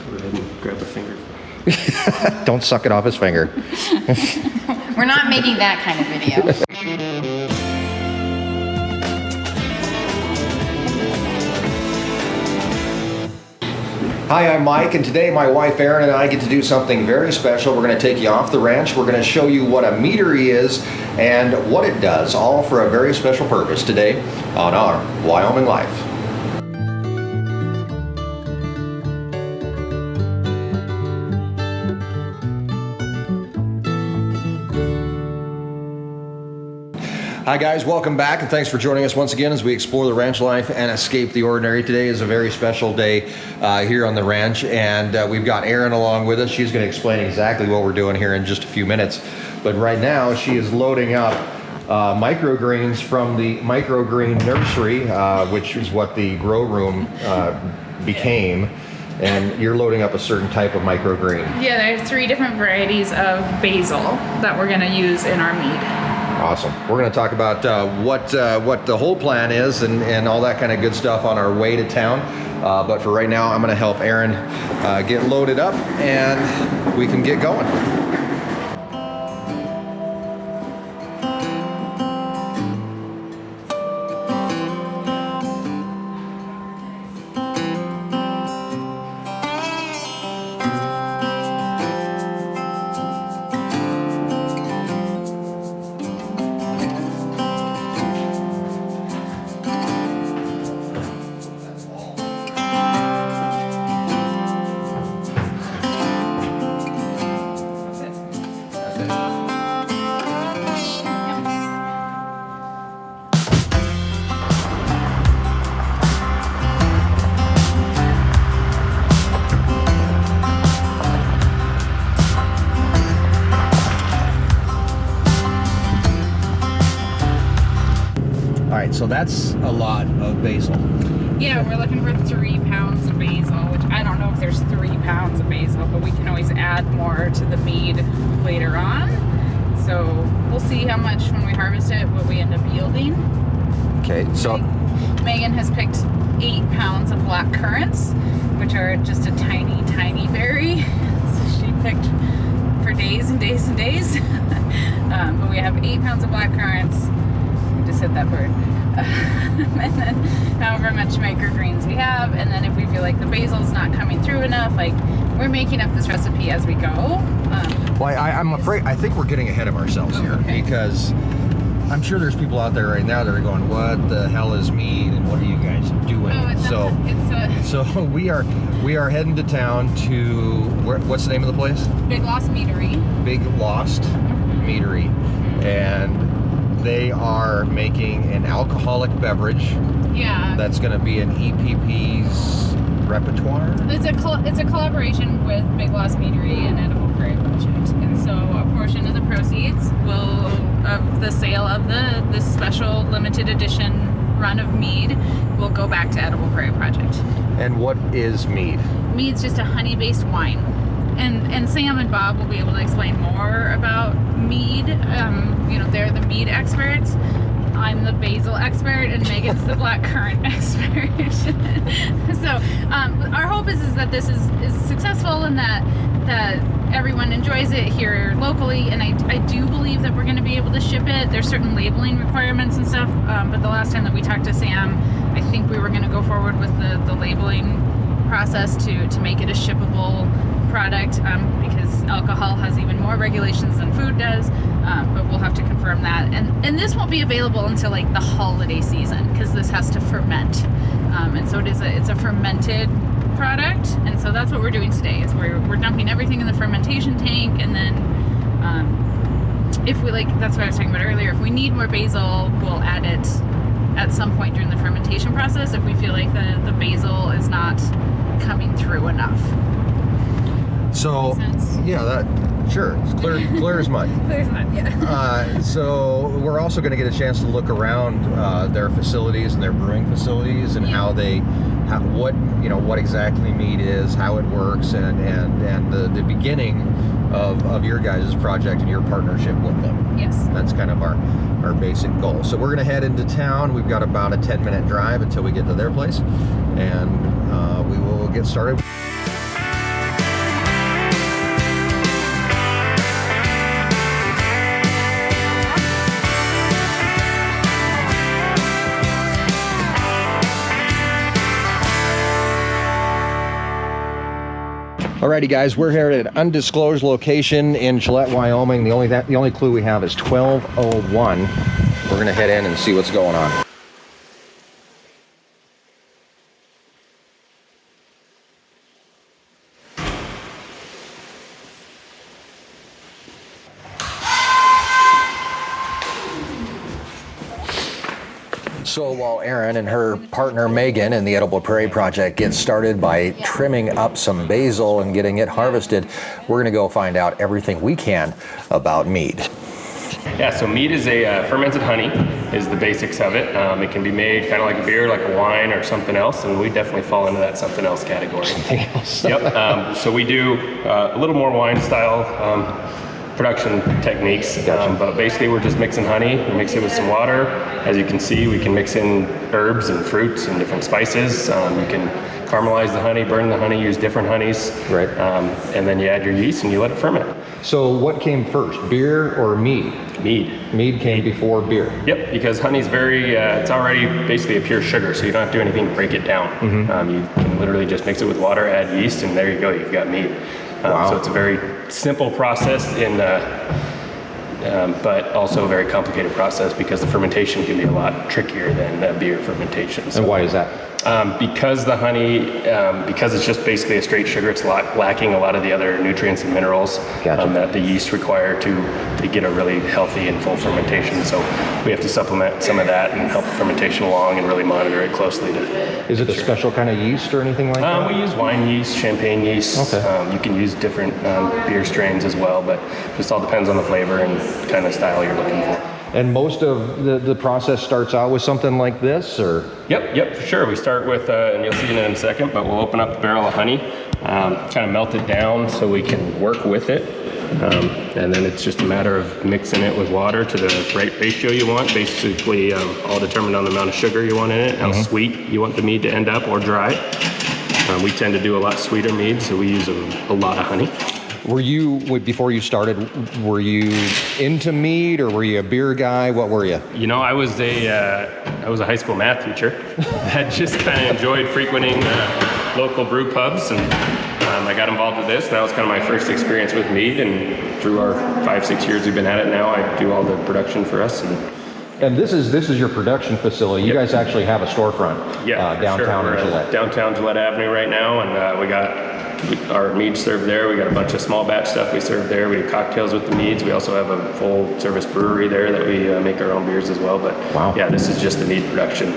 go ahead and grab a finger. Don't suck it off his finger. We're not making that kind of video. Hi, I'm Mike, and today my wife Erin and I get to do something very special. We're going to take you off the ranch. We're going to show you what a meadery is and what it does, all for a very special purpose today on Our Wyoming Life. Hi guys, welcome back and thanks for joining us once again as we explore the ranch life and escape the ordinary. Today is a very special day here on the ranch, and we've got Erin along with us. She's going to explain exactly what we're doing here in just a few minutes. But right now she is loading up microgreens from the microgreen nursery, which is what the grow room became. And you're loading up a certain type of microgreen. Yeah, there's 3 different varieties of basil that we're going to use in our mead. Awesome. We're going to talk about what the whole plan is and all that kind of good stuff on our way to town. But for right now, I'm going to help Erin get loaded up and we can get going. So that's a lot of basil. Yeah, we're looking for 3 pounds of basil, which I don't know if there's 3 pounds of basil, but we can always add more to the mead later on. So we'll see how much when we harvest it, what we end up yielding. Okay, so Megan has picked 8 pounds of black currants, which are just a tiny, tiny berry. So she picked for days and days and days. But we have 8 pounds of black currants. We just hit that bird. And then however much microgreens we have, and then if we feel like the basil's not coming through enough, like we're making up this recipe as we go. Well, I'm afraid, I think we're getting ahead of ourselves here, because I'm sure there's people out there right now that are going, what the hell is mead and what are you guys doing? So we are heading to town to, what's the name of the place? Big Lost Meadery. Big Lost Meadery. And they are making an alcoholic beverage. Yeah. That's going to be an EPP's repertoire. It's a collaboration with Big Lost Meadery and Edible Prairie Project, and so a portion of the proceeds of the sale of this special limited edition run of mead will go back to Edible Prairie Project. And what is mead? Mead's just a honey-based wine. And Sam and Bob will be able to explain more about mead. They're the mead experts. I'm the basil expert, and Megan's the black currant expert. So our hope is that this is successful and that everyone enjoys it here locally. And I do believe that we're going to be able to ship it. There's certain labeling requirements and stuff. But the last time that we talked to Sam, I think we were going to go forward with the labeling process to make it a shippable product, because alcohol has even more regulations than food does, but we'll have to confirm that. And this won't be available until like the holiday season, because this has to ferment, and so it's a fermented product. And so that's what we're doing today, is we're dumping everything in the fermentation tank, and then if we that's what I was talking about earlier, if we need more basil, we'll add it at some point during the fermentation process if we feel like the basil is not coming through enough. So, yeah, sure, it's clear as mud. Clear as mud, yeah. So we're also going to get a chance to look around their facilities and their brewing facilities and what exactly mead is, how it works, and the beginning of your guys' project and your partnership with them. Yes. That's kind of our basic goal. So we're going to head into town. We've got about a 10-minute drive until we get to their place, and we will get started. Alrighty, guys, we're here at an undisclosed location in Gillette, Wyoming. The only clue we have is 12:01. We're gonna head in and see what's going on. So while Erin and her partner Megan in the Edible Prairie Project get started by trimming up some basil and getting it harvested, we're gonna go find out everything we can about mead. Yeah, so mead is a fermented honey, is the basics of it. It can be made kind of like a beer, like a wine or something else, and we definitely fall into that something else category. Something else. Yep, so we do a little more wine style production techniques, but basically we're just mixing honey. We mix it with some water. As you can see, we can mix in herbs and fruits and different spices. You can caramelize the honey, burn the honey, use different honeys. Right. And then you add your yeast and you let it ferment. So what came first, beer or mead? Mead. Mead came before beer. Yep, because honey's very, it's already basically a pure sugar, so you don't have to do anything to break it down. You can literally just mix it with water, add yeast, and there you go, you've got mead. Wow. So it's a very simple process, but also a very complicated process because the fermentation can be a lot trickier than beer fermentation. So, And why is that? because the honey, because it's just basically a straight sugar, it's lacking a lot of the other nutrients and minerals that the yeast require to get a really healthy and full fermentation. So we have to supplement some of that and help the fermentation along and really monitor it closely. Is it a special kind of yeast or anything like that? We use wine yeast, champagne yeast. Okay. You can use different beer strains as well, but just all depends on the flavor and kind of style you're looking for. And most of the process starts out with something like this, or? Yep, for sure. We start with, and you'll see it in a second, but we'll open up a barrel of honey, kind of melt it down so we can work with it. And then it's just a matter of mixing it with water to the right ratio you want, basically all determined on the amount of sugar you want in it, how sweet you want the mead to end up or dry. We tend to do a lot sweeter mead, so we use a lot of honey. Were you, before you started, were you into mead or were you a beer guy? What were you? You know, I was a high school math teacher that just kind of enjoyed frequenting local brew pubs, and I got involved with this. That was kind of my first experience with mead, and through our 5-6 years we've been at it now, I do all the production for us. And this is your production facility. You guys actually have a storefront downtown in Gillette. Downtown Gillette Avenue right now, and we got our mead served there. We got a bunch of small batch stuff we serve there. We do cocktails with the meads. We also have a full service brewery there that we make our own beers as well. But yeah, this is just the mead production.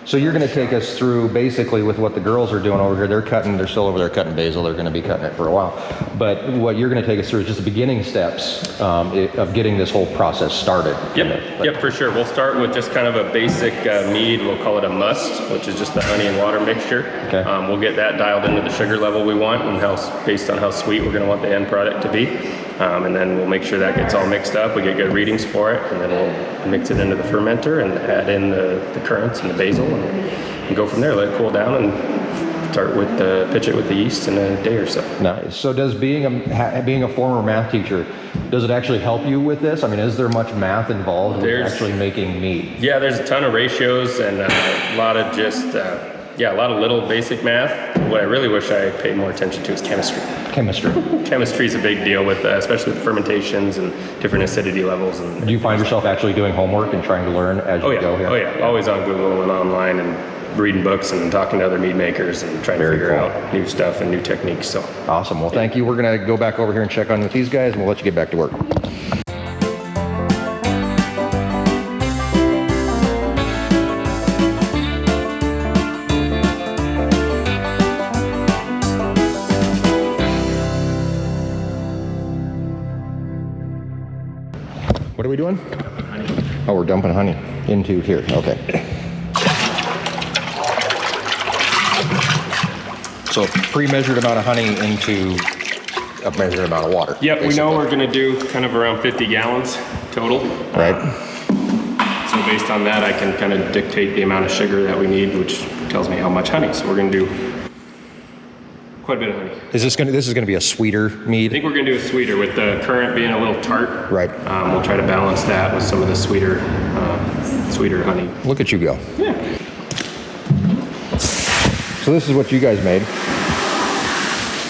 So you're going to take us through basically with what the girls are doing over here. They're still over there cutting basil. They're going to be cutting it for a while. But what you're going to take us through is just the beginning steps of getting this whole process started. Yep, for sure. We'll start with just kind of a basic mead. We'll call it a must, which is just the honey and water mixture. Okay. We'll get that dialed into the sugar level we want and based on how sweet we're going to want the end product to be. And then we'll make sure that gets all mixed up. We get good readings for it, and then we'll mix it into the fermenter and add in the currants and the basil and go from there. Let it cool down and start with pitch it with the yeast in a day or so. Nice. So does being a former math teacher, does it actually help you with this? I mean, is there much math involved with actually making mead? Yeah, there's a ton of ratios and a lot of just a lot of little basic math. What I really wish I paid more attention to is chemistry. Chemistry is a big deal with, especially with fermentations and different acidity levels. And do you find yourself actually doing homework and trying to learn as you go here? Oh yeah, always on Google and online and reading books and talking to other mead makers and trying to figure out new stuff and new techniques. So awesome. Well, thank you. We're going to go back over here and check on with these guys, and we'll let you get back to work. What are we doing? honey. Oh, we're dumping honey into here. Okay. So pre-measured amount of honey into a measured amount of water. Yep, basically. we know we're going to do kind of around 50 gallons total. Right. So based on that, I can kind of dictate the amount of sugar that we need, which tells me how much honey. So we're going to do quite a bit of honey. This is going to be a sweeter mead? I think we're going to do a sweeter with the currant being a little tart. Right. We'll try to balance that with some of the sweeter honey. Look at you go. Yeah. So this is what you guys made.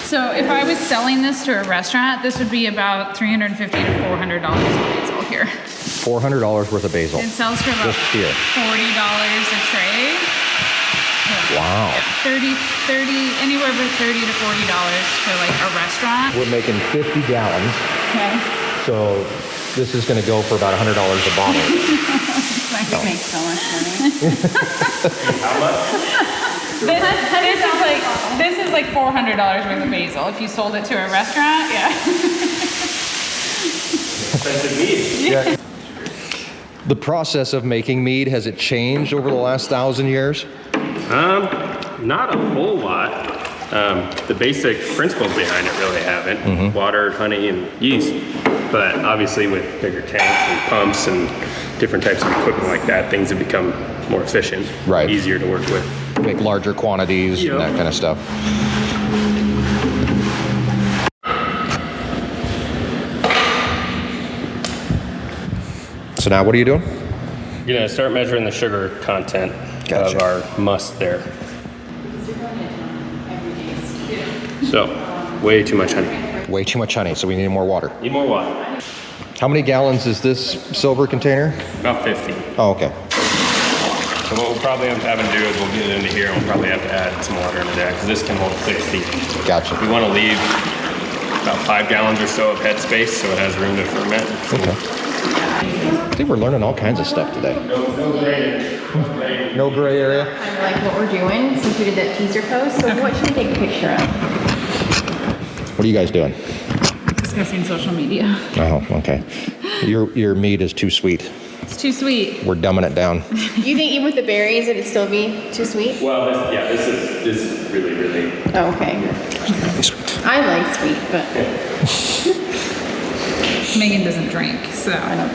So So if I was selling this to a restaurant, this would be about $350 to $400 of basil here. $400 worth of basil. It sells for about Just here. $40 a tray. Wow. 30, anywhere from $30 to $40 for like a restaurant. We're making 50 gallons, Okay. so this is going to go for about $100 a bottle. We make so much money. How much? This is like $400 worth of basil. If you sold it to a restaurant, yeah. Expensive meat. Yeah. The process of making mead, has it changed over the last 1,000 years? Not a whole lot. The basic principles behind it really haven't. Water, honey, and yeast. But obviously with bigger tanks and pumps and different types of equipment like that, things have become more efficient, Right. easier to work with. Make larger quantities Yep. and that kind of stuff. So now what are you doing? You're gonna start measuring the sugar content Gotcha. of our must there. So, way too much honey. Way too much honey, so we need more water. Need more water. How many gallons is this silver container? About 50. Oh, okay. So what we'll probably have to do is we'll get it into here and we'll probably have to add some water into that because this can hold 60. Gotcha. We want to leave about 5 gallons or so of head space so it has room to ferment. Okay. I think we're learning all kinds of stuff today. No gray area? Kind of like what we're doing since we did that teaser post. So what should we take a picture of? What are you guys doing? Discussing social media. Oh, okay. Your meat is too sweet. It's too sweet. We're dumbing it down. Do you think even with the berries it'd still be too sweet? Well, this is really, really. Oh, okay. I like sweet, but Megan doesn't drink, so. I don't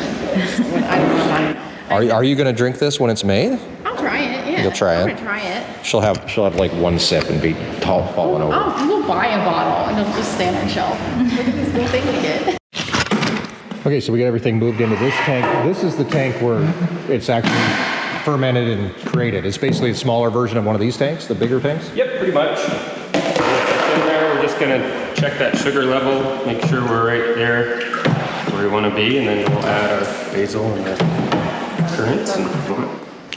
know. Are you going to drink this when it's made? I'll try it, yeah. You'll try I'm it? gonna try it. She'll have like one sip and be falling over. We'll buy a bottle and it'll just stay on our shelf. Look at this little thing we did. Okay, so we got everything moved into this tank. This is the tank where it's actually fermented and created. It's basically a smaller version of one of these tanks, the bigger tanks. Yep, pretty much. It's in there. We're just gonna check that sugar level, make sure we're right there where we want to be, and then we'll add our basil and the currants.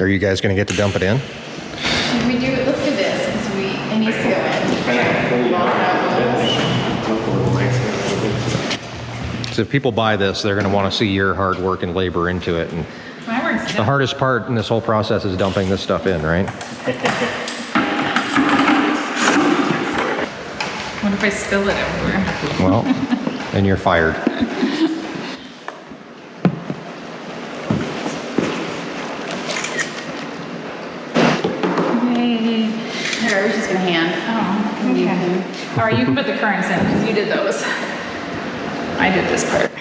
Are you guys going to get to dump it in? Should we do it? Let's do this because it needs to go in. So if people buy this, they're going to want to see your hard work and labor into it. And My work's the done. hardest part in this whole process is dumping this stuff in, right? What if I spill it everywhere? Well, then you're fired. Yay. Here, I was just gonna hand. Oh, okay. All right, you can put the currants in because you did those. I did this part.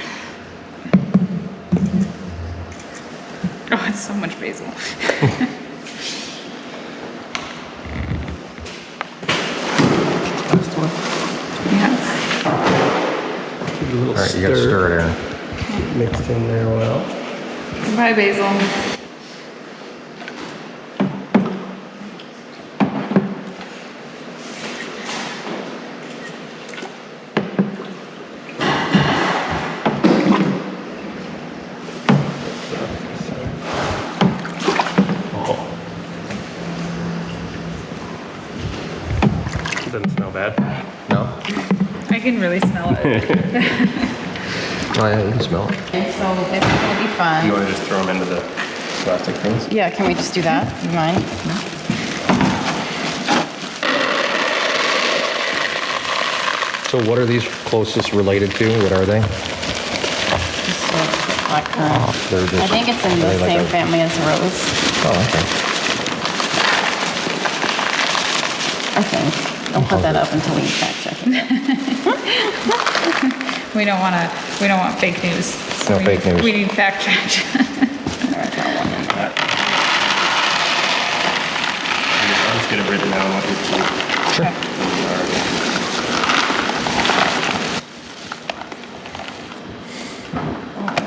Oh, it's so much basil. Yes. All right, you got to stir it in. Mixed in there well. Bye, basil. Doesn't smell bad. No? I can really smell it. Oh, yeah, you can smell it. Okay, so this will be You fun. want to just throw them into the plastic things? Yeah, can we just do that? You mind? So what are these closest related to? What are they? Just black currant. They're just, I think it's in are the they like same a- family as rose. Oh, okay. I think. Don't put that up until we fact check it. We don't want fake news. No fake news. We need fact check. Alright, got one in there. I'll just get it written down what it's like. Sure.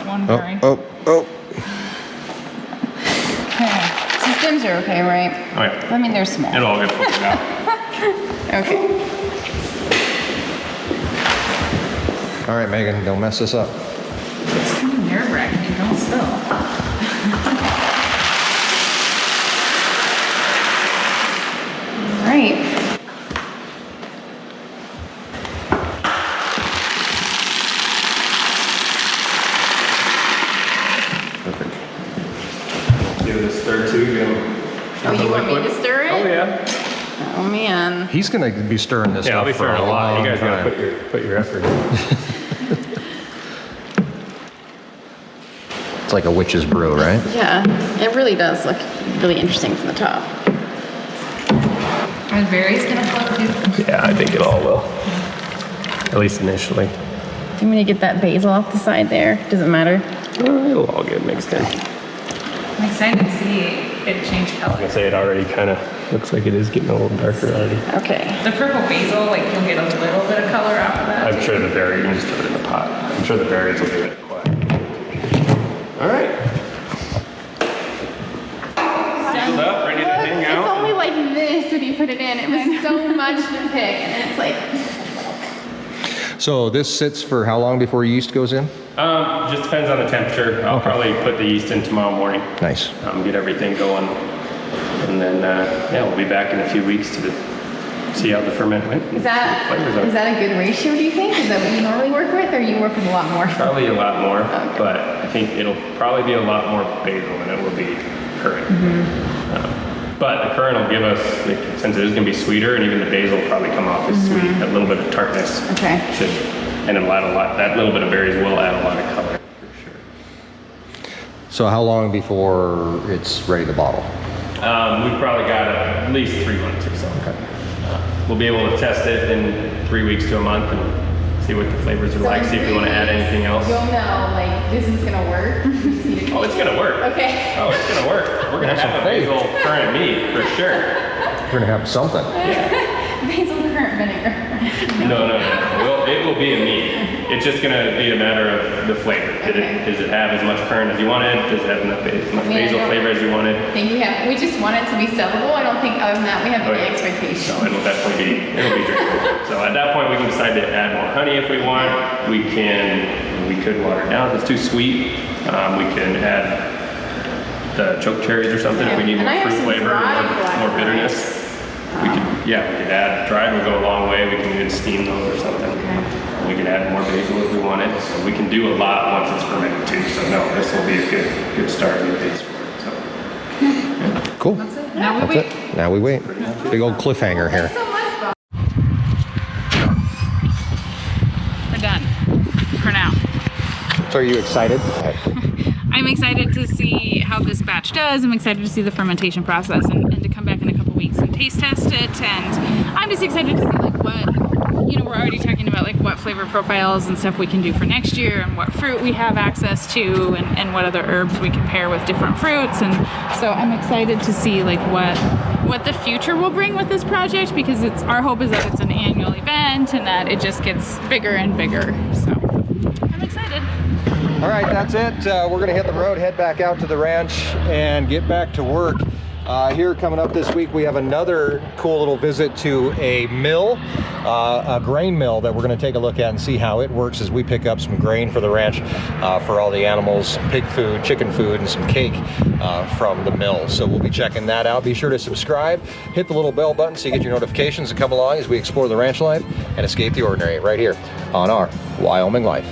One Oh, berry. oh, oh. Okay. Systems are okay, right? Oh yeah. I mean, they're small. It'll all get filtered out. Okay. All right, Megan, don't mess this up. It's kind of nerve-wracking. Don't spill. All right. Perfect. Do this stir too. Oh, you want me to stir it? Oh yeah. Oh man. He's gonna be stirring this Yeah, I'll stuff be for stirring a lot. You guys long gotta time. put your effort in. It's like a witch's brew, right? Yeah, it really does look really interesting from the top. Are the berries gonna float too? Yeah, I think it all will. At least initially. I'm gonna get that basil off the side there. Doesn't matter. It'll all get mixed in. I'm excited to see it change I color. can say it already kind of looks like it is getting a little darker already. Okay. The purple basil, like you'll get a little bit of color off of that. I'm sure the berries, you can just put it in the pot. I'm sure the berries will give it a quiet. All right. Sealed up, ready to hang It's out. only like this when you put it in. It was so much to pick, and it's like. So this sits for how long before yeast goes in? Just depends on the temperature. I'll probably put the yeast in tomorrow morning. Nice. Get everything going. And then, yeah, we'll be back in a few weeks to see how the ferment went. Is that a good ratio? Do you think? Is that what you normally work with, or you work with a lot more? Probably a lot more, Okay. but I think it'll probably be a lot more basil than it will be currant. But the currant will give us, like, since it is going to be sweeter, and even the basil will probably come off as sweet, a little bit of tartness. Okay. Should, and it'll add a lot. That little bit of berries will add a lot of color for sure. So how long before it's ready to bottle? We've probably got at least 3 months or so. We'll be able to test it in 3 weeks to a month and see what the flavors are like, see if we want to add anything else. You'll know, like, this is gonna work. You just need to Oh, it's gonna work. Okay. Oh, it's gonna work. We're gonna have a basil currant mead for sure. We're gonna have something. Basil currant vinegar. No. It will be a mead. It's just gonna be a matter of the flavor. Does it have as much currant as you wanted? Does it have as much basil flavor as you wanted? I think we just want it to be sellable. I don't think other than that we have any expectations. No, it'll definitely be drinkable. So at that point we can decide to add more honey if we want. We could water it down if it's too sweet. We can add the choke cherries or something if we need And more I have fruit some flavor, dried black more bitterness. We could add dried would go a long way. We can even steam those or something. We can add more basil if we wanted. So we can do a lot once it's fermented too. So no, this will be a good start in the base for it. So. Cool. Now we That's wait. it. Now we wait. Big old cliffhanger here. We're done for now. So are you excited? I'm excited to see how this batch does. I'm excited to see the fermentation process and to come back in a couple weeks and taste test it. And I'm just excited to see like what, we're already talking about like what flavor profiles and stuff we can do for next year and what fruit we have access to and what other herbs we can pair with different fruits. And so I'm excited to see like what the future will bring with this project, because our hope is that it's an annual event and that it just gets bigger and bigger. So I'm excited. All right, that's it. We're gonna hit the road, head back out to the ranch and get back to work. Here coming up this week, we have another cool little visit to a mill, a grain mill that we're gonna take a look at and see how it works as we pick up some grain for the ranch, for all the animals, pig food, chicken food, and some cake from the mill. So we'll be checking that out. Be sure to subscribe, hit the little bell button so you get your notifications and come along as we explore the ranch life and escape the ordinary right here on Our Wyoming Life.